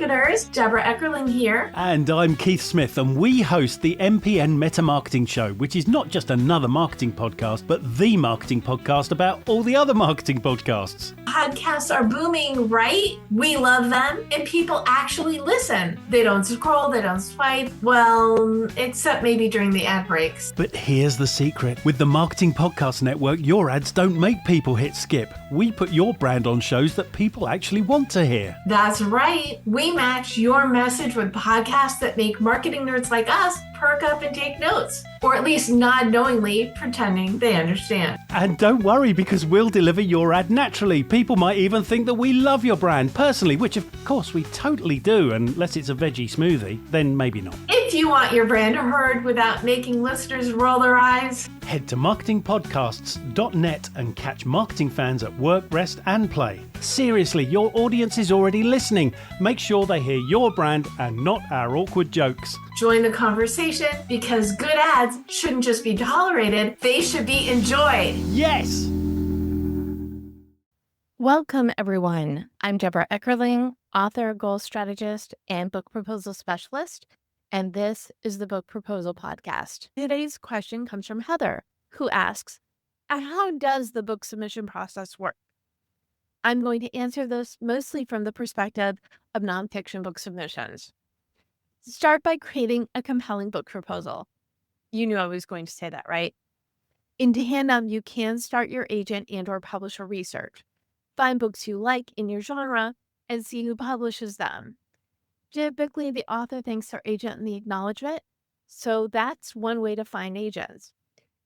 marketers. Debra Eckerling here. And I'm Keith Smith, and we host the MPN Meta Marketing Show, which is not just another marketing podcast, but the marketing podcast about all the other marketing podcasts. Podcasts are booming, right? We love them, and people actually listen. They don't scroll, they don't swipe, well, except maybe during the ad breaks. But here's the secret. With the Marketing Podcast Network, your ads don't make people hit skip. We put your brand on shows that people actually want to hear. That's right. We match your message with podcasts that make marketing nerds like us perk up and take notes, or at least nod knowingly, pretending they understand. And don't worry, because we'll deliver your ad naturally. People might even think that we love your brand personally, which of course we totally do, unless it's a veggie smoothie, then maybe not. If you want your brand heard without making listeners roll their eyes, head to marketingpodcasts.net and catch marketing fans at work, rest, and play. Seriously, your audience is already listening. Make sure they hear your brand and not our awkward jokes. Join the conversation, because good ads shouldn't just be tolerated, they should be enjoyed. Yes! Welcome, everyone. I'm Debra Eckerling, author, goal strategist, and book proposal specialist, and this is the Book Proposal Podcast. Today's question comes from Heather, who asks, how does the book submission process work? I'm going to answer this mostly from the perspective of nonfiction book submissions. Start by creating a compelling book proposal. You knew I was going to say that, right? In tandem, you can start your agent and/or publisher research. Find books you like in your genre and see who publishes them. Typically, the author thanks their agent in the acknowledgement, so that's one way to find agents.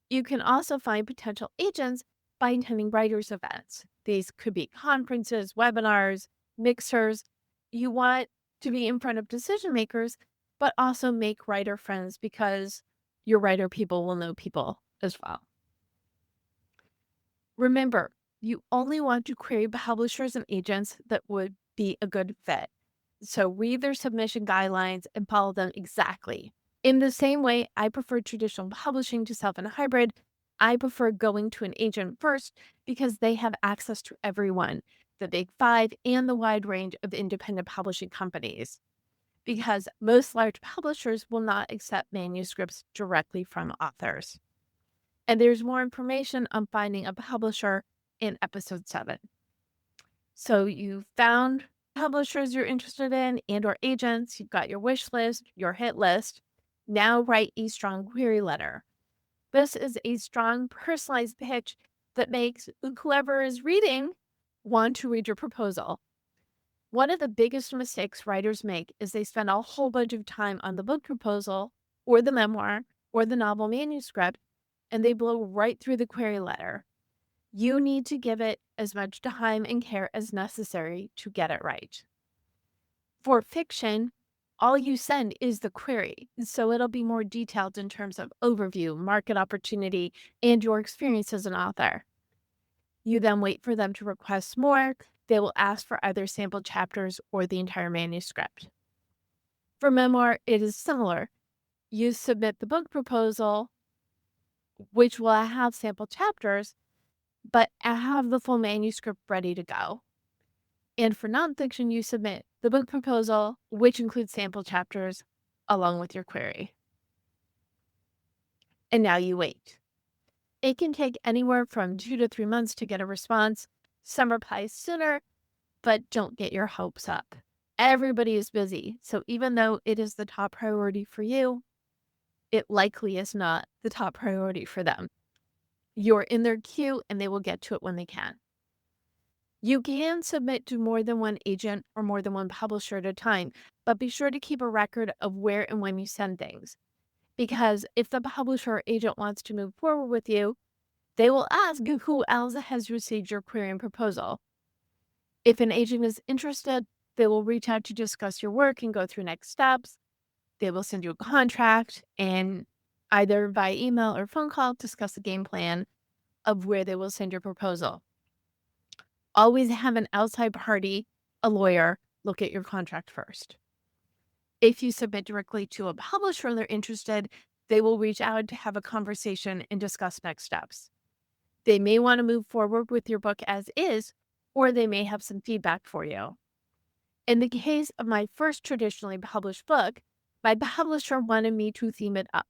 You can also find potential agents by attending writers' events. These could be conferences, webinars, mixers. You want to be in front of decision makers, but also make writer friends, because your writer people will know people as well. Remember, you only want to query publishers and agents that would be a good fit. So read their submission guidelines and follow them exactly. In the same way I prefer traditional publishing to self and hybrid, I prefer going to an agent first, because they have access to everyone, the big five and the wide range of independent publishing companies, because most large publishers will not accept manuscripts directly from authors. And there's more information on finding a publisher in episode 7. So you found publishers you're interested in and/or agents, you've got your wish list, your hit list. Now write a strong query letter. This is a strong, personalized pitch that makes whoever is reading want to read your proposal. One of the biggest mistakes writers make is they spend a whole bunch of time on the book proposal or the memoir or the novel manuscript, and they blow right through the query letter. You need to give it as much time and care as necessary to get it right. For fiction, all you send is the query, so it'll be more detailed in terms of overview, market opportunity, and your experience as an author. You then wait for them to request more. They will ask for either sample chapters or the entire manuscript. For memoir, it is similar. You submit the book proposal, which will have sample chapters, but have the full manuscript ready to go. And for nonfiction, you submit the book proposal, which includes sample chapters, along with your query. And now you wait. It can take anywhere from 2 to 3 months to get a response. Some replies sooner, but don't get your hopes up. Everybody is busy, so even though it is the top priority for you, it likely is not the top priority for them. You're in their queue, and they will get to it when they can. You can submit to more than one agent or more than one publisher at a time, but be sure to keep a record of where and when you send things. Because if the publisher or agent wants to move forward with you, they will ask who else has received your query and proposal. If an agent is interested, they will reach out to discuss your work and go through next steps. They will send you a contract and either by email or phone call discuss the game plan of where they will send your proposal. Always have an outside party, a lawyer, look at your contract first. If you submit directly to a publisher and they're interested, they will reach out to have a conversation and discuss next steps. They may want to move forward with your book as is, or they may have some feedback for you. In the case of my first traditionally published book, my publisher wanted me to theme it up.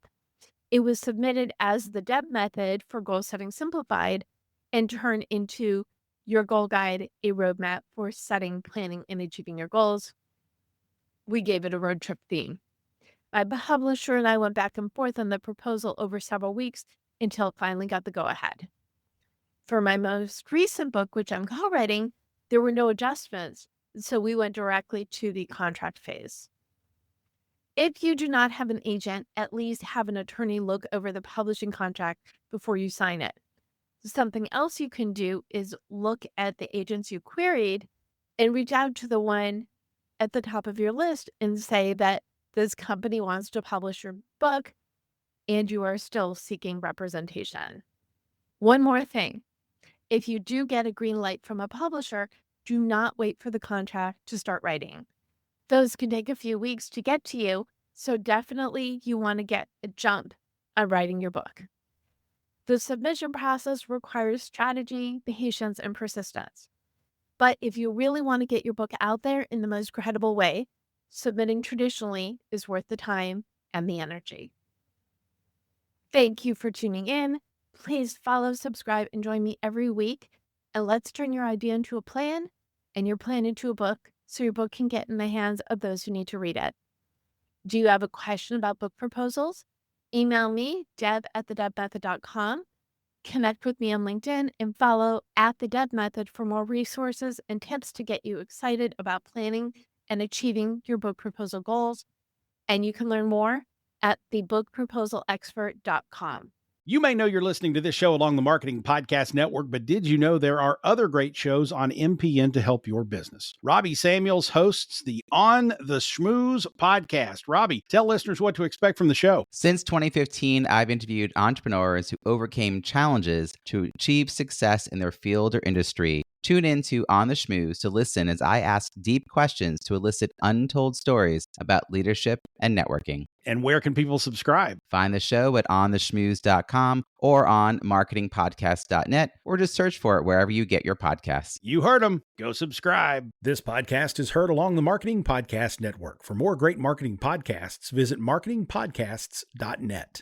It was submitted as the Deb Method for Goal Setting Simplified and turned into Your Goal Guide, a roadmap for setting, planning, and achieving your goals. We gave it a road trip theme. My publisher and I went back and forth on the proposal over several weeks until it finally got the go-ahead. For my most recent book, which I'm co-writing, there were no adjustments, so we went directly to the contract phase. If you do not have an agent, at least have an attorney look over the publishing contract before you sign it. Something else you can do is look at the agents you queried and reach out to the one at the top of your list and say that this company wants to publish your book and you are still seeking representation. One more thing. If you do get a green light from a publisher, do not wait for the contract to start writing. Those can take a few weeks to get to you, so definitely you want to get a jump on writing your book. The submission process requires strategy, patience, and persistence. But if you really want to get your book out there in the most credible way, submitting traditionally is worth the time and the energy. Thank you for tuning in. Please follow, subscribe, and join me every week. And let's turn your idea into a plan and your plan into a book so your book can get in the hands of those who need to read it. Do you have a question about book proposals? Email me, deb@thedebmethod.com. Connect with me on LinkedIn and follow @thedebmethod for more resources and tips to get you excited about planning and achieving your book proposal goals. And you can learn more at thebookproposalexpert.com. You may know you're listening to this show along the Marketing Podcast Network, but did you know there are other great shows on MPN to help your business? Robbie Samuels hosts the On the Schmooze podcast. Robbie, tell listeners what to expect from the show. Since 2015, I've interviewed entrepreneurs who overcame challenges to achieve success in their field or industry. Tune in to On the Schmooze to listen as I ask deep questions to elicit untold stories about leadership and networking. And where can people subscribe? Find the show at ontheschmooze.com or on marketingpodcast.net, or just search for it wherever you get your podcasts. You heard them. Go subscribe. This podcast is heard along the Marketing Podcast Network. For more great marketing podcasts, visit marketingpodcasts.net.